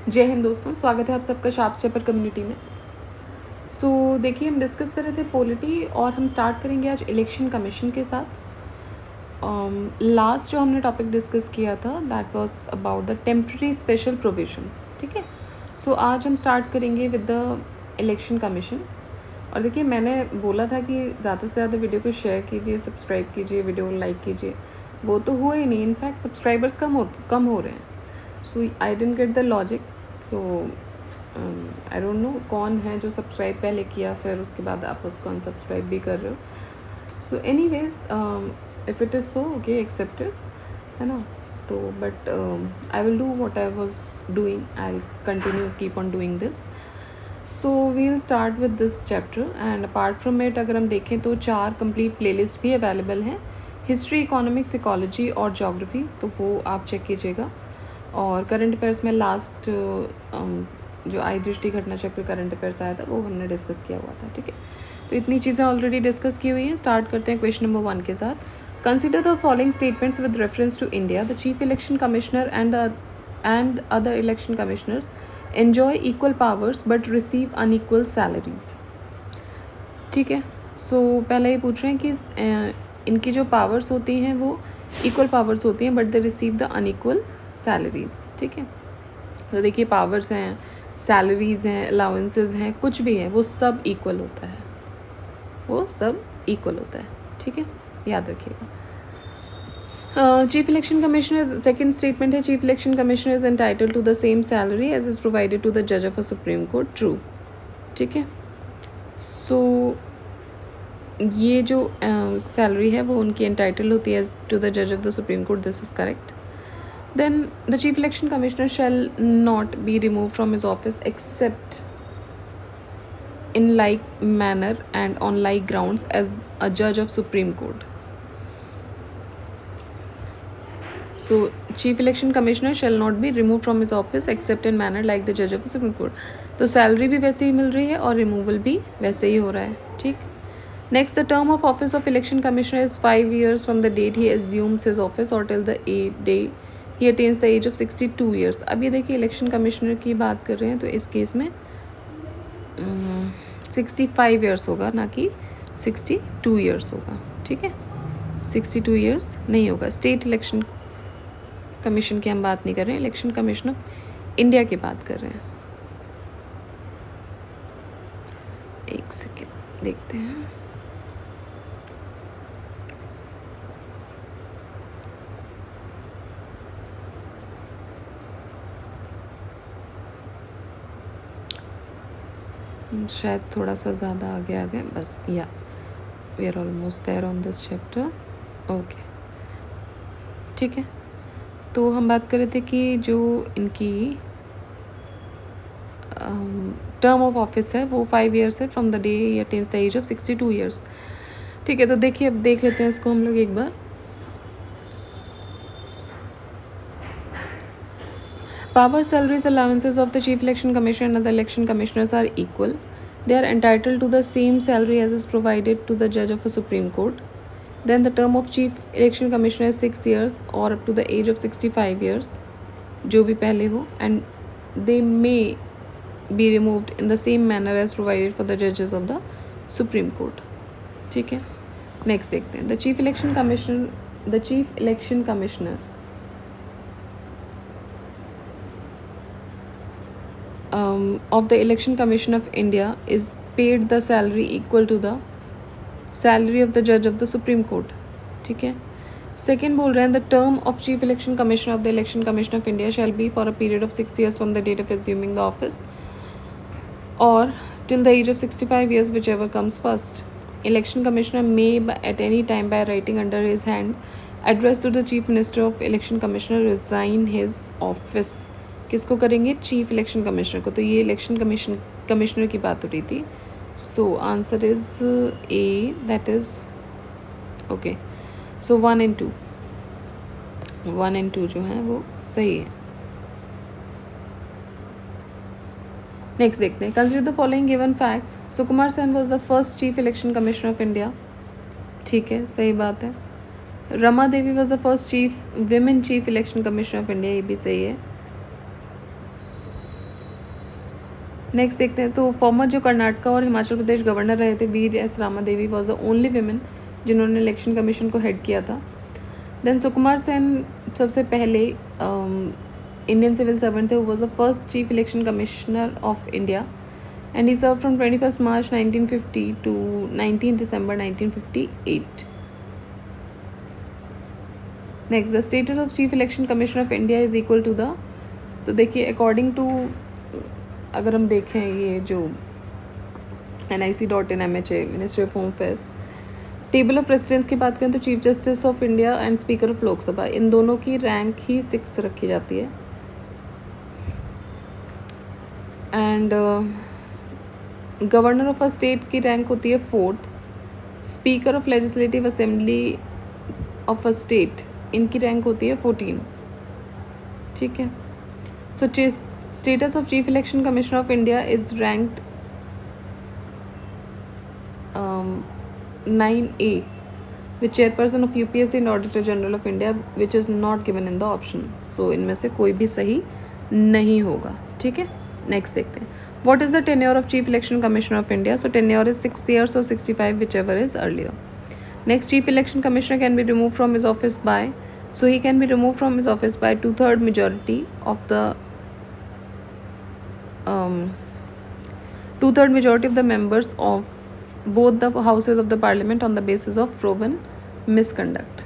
जय हिंद दोस्तों, स्वागत है आप सबका शार्प स्टेपर कम्युनिटी में। देखिए, हम डिस्कस कर रहे थे पॉलिटी और हम स्टार्ट करेंगे आज इलेक्शन कमीशन के साथ। लास्ट जो हमने टॉपिक डिस्कस किया था that was about the temporary special provisions. ठीक है, आज हम स्टार्ट करेंगे विद द इलेक्शन कमीशन। और देखिए, मैंने बोला था कि ज़्यादा से ज़्यादा वीडियो को शेयर कीजिए, सब्सक्राइब कीजिए, वीडियो लाइक कीजिए। वो तो हुआ ही नहीं, इनफैक्ट सब्सक्राइबर्स कम हो रहे हैं। So I don't get the logic. So I don't know कौन है जो सब्सक्राइब पहले किया फिर उसके बाद आप उसको अनसब्सक्राइब भी कर रहे हो। So anyways if it is so okay, accepted है ना। तो but I will do what I was doing, I will continue keep on doing this. So we will start with this chapter and apart from it अगर हम देखें तो 4 complete playlist भी available हैं, history, economics, ecology और geography, तो वो आप चेक कीजिएगा। और करंट अफेयर्स में लास्ट जो आई दृष्टि घटना चक्र करंट अफेयर्स आया था वो हमने डिस्कस किया हुआ था। ठीक है, तो इतनी चीज़ें ऑलरेडी डिस्कस की हुई हैं। स्टार्ट करते हैं क्वेश्चन नंबर 1 के साथ। Consider the following statements with reference to India. The chief election commissioner and other election commissioners enjoy equal powers but receive unequal salaries। ठीक है, पहले ये पूछ रहे हैं कि इनकी जो पावर्स होती हैं वो इक्वल पावर्स होती हैं but they receive the unequal salaries. ठीक है, तो देखिए पावर्स हैं, सैलरीज हैं, अलाउंसेस हैं, कुछ भी है वो सब इक्वल होता है, वो सब इक्वल होता है। ठीक है, याद रखिएगा। Chief election commissioner, second statement है, chief election commissioner is entitled to the same salary as is provided to the जज of a Supreme Court. True. ठीक है, ये जो सैलरी है वो उनकी एंटाइटल होती है टू द जज of the supreme court. This is correct. Then the chief election commissioner shall not be remove from his office except in like manner and on like grounds as a judge of Supreme Court. So, Chief Election Commissioner shall not be removed from his office except in manner like the judge of the Supreme Court. तो salary भी वैसे ही मिल रही है और removal भी वैसे ही हो रहा है। ठीक, next, the term of office of election commissioner is 5 years from the date he assumes his office और till the day he attains the age of 62 years। अब ये देखिए इलेक्शन कमिश्नर की बात कर रहे हैं तो इस केस में 65 years होगा, ना कि 62 years होगा। ठीक है, 62 years नहीं होगा। स्टेट इलेक्शन कमीशन की हम बात नहीं कर रहे हैं, इलेक्शन कमीशन ऑफ इंडिया की बात कर रहे हैं। एक सेकेंड देखते हैं। शायद थोड़ा सा ज़्यादा आगे आ गए बस, या we are almost there on this chapter. Okay, ठीक है, तो हम बात कर रहे थे कि जो इनकी टर्म ऑफ ऑफिस है वो 5 years है from the day he attains the age of 62 years। ठीक है, तो देखिए अब देख लेते हैं इसको हम लोग एक बार। Power, salaries, allowances of the chief election commissioner and other election commissioners are equal. They are entitled to the same salary as is provided to the judge of a Supreme Court. Then the term of chief election commissioner is 6 years or up to the age of 65 years, जो भी पहले हो, and they may be removed in the same manner as provided for the judges of the Supreme Court. ठीक है, next देखते हैं। The chief election commissioner of the Election Commission of India is paid the salary equal to the salary of the judge of the Supreme Court। ठीक है, second बोल रहे हैं the term of chief election commissioner of the election commission of India shall be for a period of 6 years from the date of assuming the office और till the age of 65 years, whichever comes first। Election commissioner may at any time by writing under his hand address to the chief minister of election commissioner resign his office। किसको करेंगे? Chief election commissioner को। तो ये election commissioner की बात हो रही थी। So answer is a, that is okay. So 1 and 2 जो हैं वो सही है। नेक्स्ट देखते हैं। Consider the following given facts. Sukumar Sen was the first chief election commissioner of India. ठीक है, सही बात है। Rama Devi was the first women chief election commissioner of India, ये भी सही है। नेक्स्ट देखते हैं, तो फॉर्मर जो कर्नाटक और हिमाचल प्रदेश गवर्नर रहे थे, V S Rama Devi was the only women जिन्होंने इलेक्शन कमीशन को हेड किया था. देन सुकुमार सेन सबसे पहले इंडियन सिविल सर्वेंट थे, who was the first chief election commissioner of India, and he served from 21st March 1950 to 19 December 1958. Next, the status of Chief Election Commissioner of India is equal to the, तो देखिए according to, अगर हम देखें ये जो nic.in/MHA ministry of home affairs table of precedence की बात करें तो chief justice of India and speaker of Lok Sabha, इन दोनों की रैंक ही 6th रखी जाती है. And governor of a state की रैंक होती है 4th. Speaker of legislative assembly of a state, इनकी रैंक होती है 14. ठीक है. So status of chief election commissioner of India is ranked 9A with chairperson of UPSC and auditor general of India, which is not given in the option. So इनमें से कोई भी सही नहीं होगा. ठीक है. नेक्स्ट देखते हैं, what is the tenure of Chief Election Commissioner of India? So tenure is 6 years or 65, whichever is earlier. Next, Chief Election Commissioner can be removed from his office by, so he can be removed from his office by 2/3 majority of the 2/3 majority of the members of both the houses of the parliament on the basis of proven misconduct.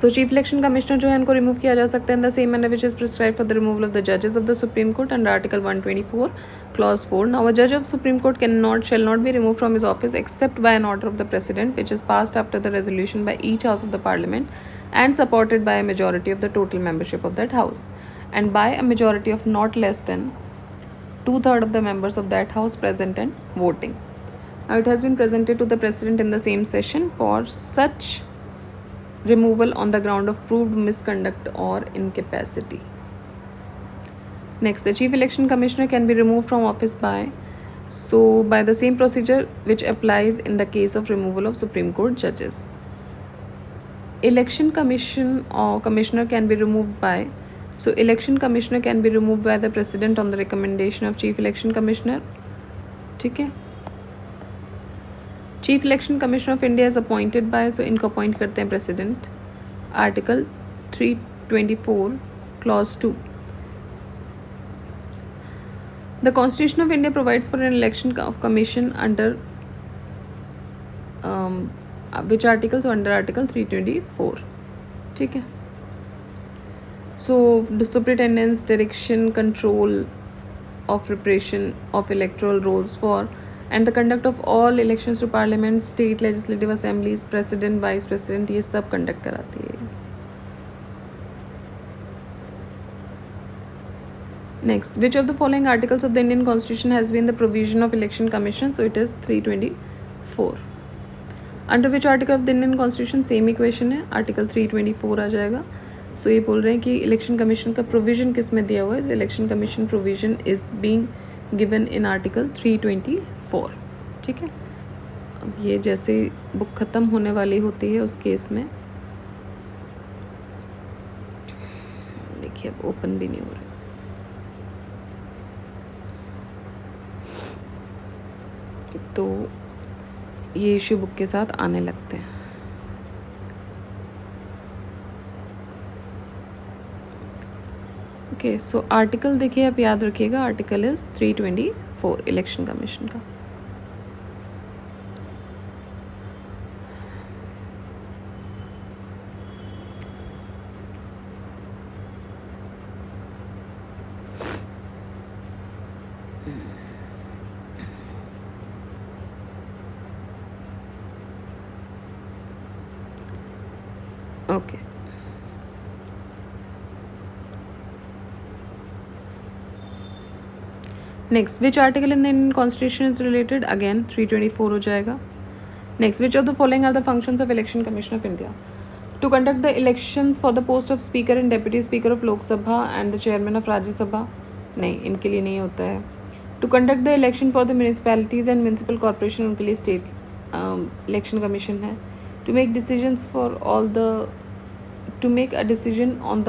So chief election commissioner जो है इनको remove किया जा सकता है in the same manner which is prescribe for the removal of the जजेस of the supreme court under article 124 clause 4. Now a judge of Supreme Court shall not be removed from his office except by an order of the President, which is passed after the resolution by each house of the Parliament and supported by a majority of the total membership of that house, and by a majority of not less than 2/3 of the members of that house present and voting. Now it has been presented to the President in the same session for such removal on the ground of proved misconduct or incapacity. Next, the Chief Election Commissioner can be removed from office by the same procedure which applies in the case of removal of Supreme Court judges. Election Commissioner can be removed by, so Election Commissioner can be removed by the President on the recommendation of Chief Election Commissioner. ठीक है. Chief election commissioner of India is appointed by, so इनको appoint करते हैं president. Article 324 clause 2. The constitution of India provides for an election of commission under which article, so under article 324. ठीक है. So superintendence, direction, control of preparation of electoral rolls for and the conduct of all elections to parliament, state legislative assemblies, president, vice president, ये सब conduct कराती है. Next, which of the following articles of the Indian Constitution has been the provision of election commission? So it is 324. Under which article of the Indian Constitution? Same equation है, article 324 आ जाएगा. सो ये बोल रहे हैं कि election commission का provision किस में दिया हुआ है? Election commission provision is being given in article 324. ठीक है. अब ये जैसे बुक ख़त्म होने वाली होती है उस केस में देखिए अब ओपन भी नहीं हो रहा, तो ये इशू बुक के साथ आने लगते हैं. ओके. सो आर्टिकल देखिए आप याद रखिएगा, आर्टिकल इज 324 इलेक्शन कमीशन का. Okay. Next, which article in the Indian constitution is related? Again 324 हो जाएगा. Next, which of the following are the functions of election commission of India? To conduct the elections for the post of speaker and deputy speaker of Lok Sabha and the chairman of Rajya Sabha. नहीं, इनके लिए नहीं होता है. To conduct the election for the municipalities and municipal corporation, उनके लिए state election commission है. To make decisions for all the, to make a decision on the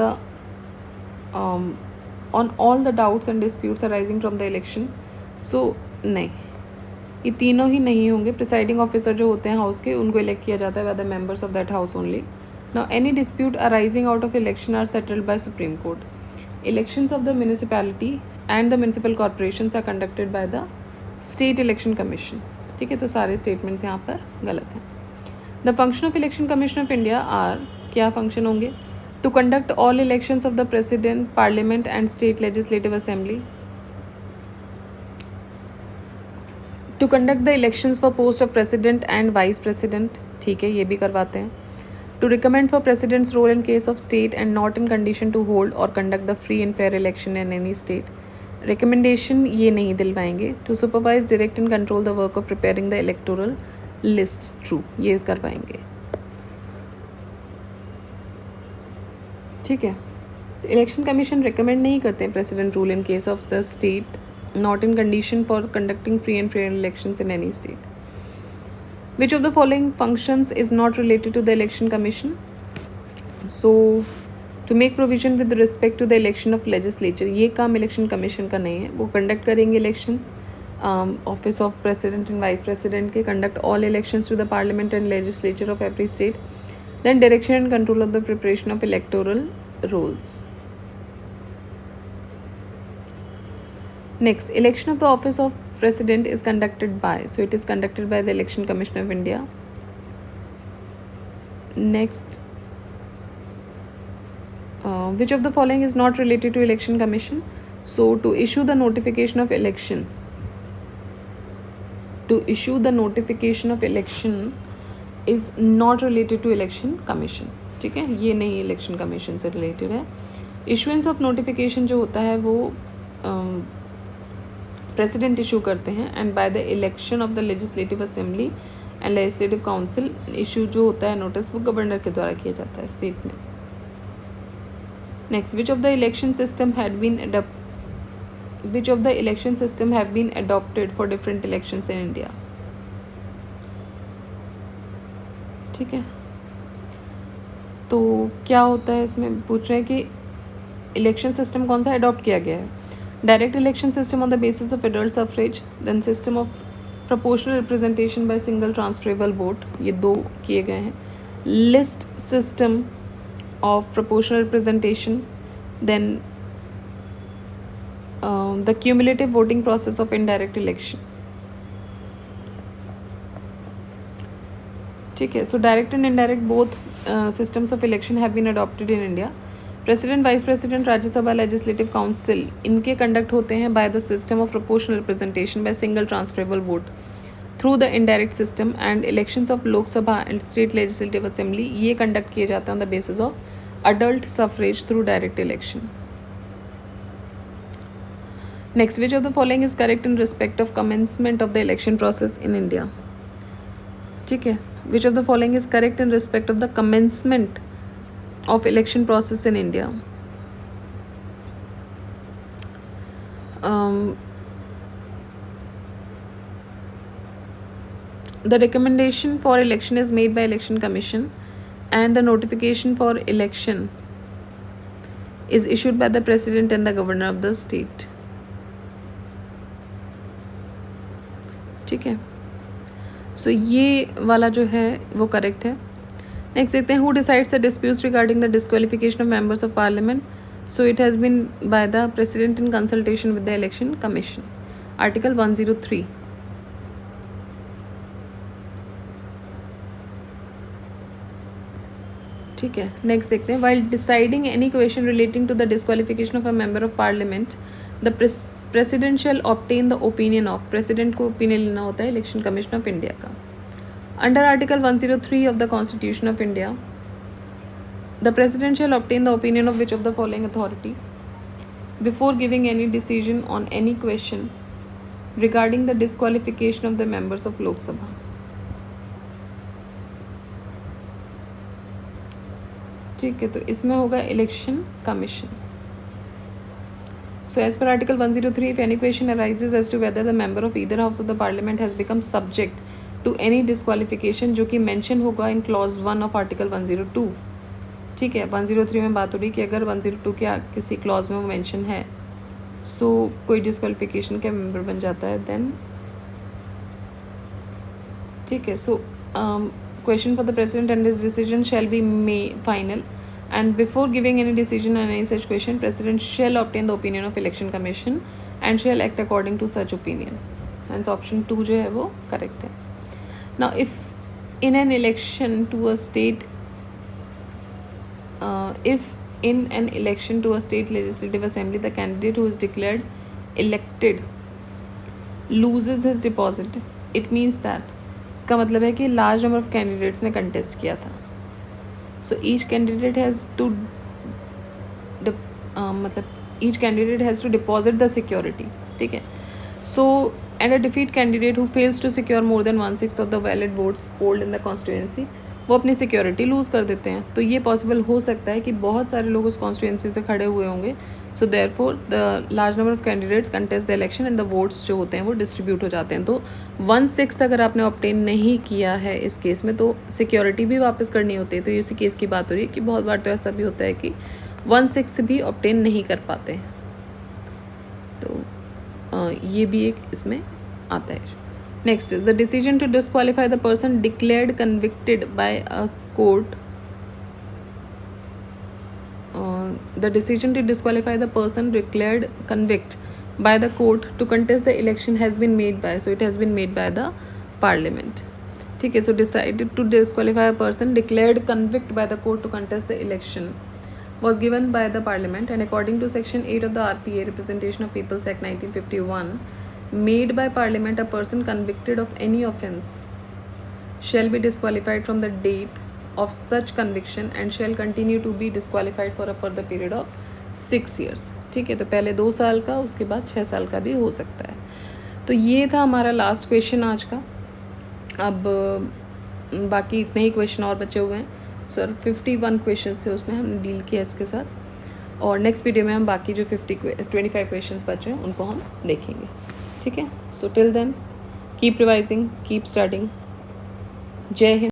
on all the doubts and disputes arising from the election. So नहीं, ये तीनों ही नहीं होंगे। Presiding officer जो होते हैं हाउस के, उनको इलेक्ट किया जाता है by the members of that house only. Now any dispute arising out of election are settled by supreme court. Elections of the municipality and the municipal corporations are conducted by the state election commission. ठीक है, तो सारे statements यहाँ पर गलत हैं। The function of election commission of India are, क्या function होंगे? To conduct all elections of the president, parliament and state legislative assembly. To conduct the elections for post of president and vice president, ठीक है, ये भी करवाते हैं। To recommend for president's rule in case of state and not in condition to hold और conduct the free and fair election in any state. Recommendation ये नहीं दिलवाएंगे। To supervise, direct and control the work of preparing the electoral list, true, ये करवाएंगे। ठीक है, election commission recommend नहीं करते हैं president rule in case of the state not in condition for conducting free and fair elections in any state. Which of the following functions is not related to the election commission? So to make provision with respect to the election of legislature, ये काम election commission का नहीं है, वो conduct करेंगे elections, office of president and vice president के, conduct all elections to the parliament and legislature of every state, then direction and control of the preparation of electoral rolls. Next, election of the office of president is conducted by, so it is conducted by the Election Commission of India. Next, which of the following is not related to election commission? So to issue the notification of election, to issue the notification of election is not related to election commission. ठीक है, ये नहीं election commission से related है। issuance of notification जो होता है वो प्रेसिडेंट इशू करते हैं, and by the election of the legislative assembly and legislative council issue जो होता है नोटिस, वो गवर्नर के द्वारा किया जाता है स्टेट में। Next, which of the election system have been adopted for different elections in India? ठीक है, तो क्या होता है इसमें, पूछ रहे हैं कि इलेक्शन सिस्टम कौन सा अडॉप्ट किया गया है। Direct election system on the basis of adult suffrage, then system of proportional representation by single transferable vote, ये दो किए गए हैं। List system of proportional representation, then the cumulative voting process of indirect election. ठीक है, so direct and indirect both systems of election have been adopted in India. President, vice president, Rajya Sabha, legislative council, इनके conduct होते हैं by the system of proportional representation by single transferable vote through the indirect system, and elections of Lok Sabha and state legislative assembly ये conduct किए जाते हैं on the basis of adult suffrage through direct election. Next, which of the following is correct in respect of commencement of the election process in India? ठीक है, विच of the following is correct in respect of the commencement of election process in India? The recommendation for election is made by election commission, and the notification for election is issued by the president and the governor of the state. ठीक है, so ये वाला जो है वो correct है। Next देखते हैं, who decides the disputes regarding the disqualification of members of parliament? So it has been by the president in consultation with the election commission, article 103। ठीक है, नेक्स्ट देखते हैं, while deciding any question relating to the disqualification of a member of parliament, the president shall obtain the opinion of, president को opinion लेना होता है election commission of India का। Under Article 103 of the Constitution of India, the President shall obtain the opinion of which of the following authority before giving any decision on any question regarding the disqualification of the members of Lok Sabha? ठीक है, तो इसमें होगा election commission. So as per Article 103, if any question arises as to whether the member of either house of the parliament has become subject to any disqualification, जो कि mention होगा in clause 1 of article 102। ठीक है, 103 में बात हो रही कि अगर 102 के किसी क्लॉज में वो मेंशन है सो कोई डिस्क्वालिफिकेशन का मेंबर बन जाता है देन, ठीक है. So question for the president and his decision shall be may final, and before giving any decision on any such question, president shall obtain the opinion of election commission and shall act according to such opinion. Hence option 2 जो है वो correct है. Now if in an election to a state if in an election to a state legislative assembly the candidate who is declared elected loses his deposit, it means that, इसका मतलब है कि large number of candidates ने contest किया था. So each candidate has to each candidate has to deposit the security, ठीक है. So and a defeat candidate who fails to secure more than 1/6 of the valid votes polled in the constituency, वो अपनी security loose कर देते हैं. तो ये possible हो सकता है कि बहुत सारे लोग उस कॉन्स्टिट्यूंसी से खड़े हुए होंगे. So therefore the large number of candidates contest the election and the votes जो होते हैं वो डिस्ट्रीब्यूट हो जाते हैं. तो 1/6 अगर आपने ऑब्टेन नहीं किया है इस केस में तो सिक्योरिटी भी वापस करनी होती है. तो इसी केस की बात हो रही है कि बहुत बार तो ऐसा भी होता है कि 1/6 भी ऑब्टेन नहीं कर पाते. तो ये भी एक इसमें आता है. Next is the decision to disqualify the person declared convicted by a court. The decision to disqualify the person declared convict by the court to contest the election has been made by, so it has been made by the parliament. ठीक है. So decided to disqualify a person declared convict by the court to contest the election was given by the parliament, and according to section 8 of the RPA, Representation of People's Act 1951, made by parliament, a person convicted of any offence shall be disqualified from the date of such conviction and shall continue to be disqualified for a further period of 6 years. ठीक है. तो पहले 2 साल का, उसके बाद 6 साल का भी हो सकता है. तो ये था हमारा लास्ट क्वेश्चन आज का. अब बाकी इतने ही क्वेश्चन और बचे हुए हैं. सर 51 क्वेश्चन थे, उसमें हमने डील किया इसके साथ. और नेक्स्ट वीडियो में हम बाकी जो 25 क्वेश्चन बचे हैं उनको हम देखेंगे. ठीक है. So till then keep revising, keep studying. जय हिंद.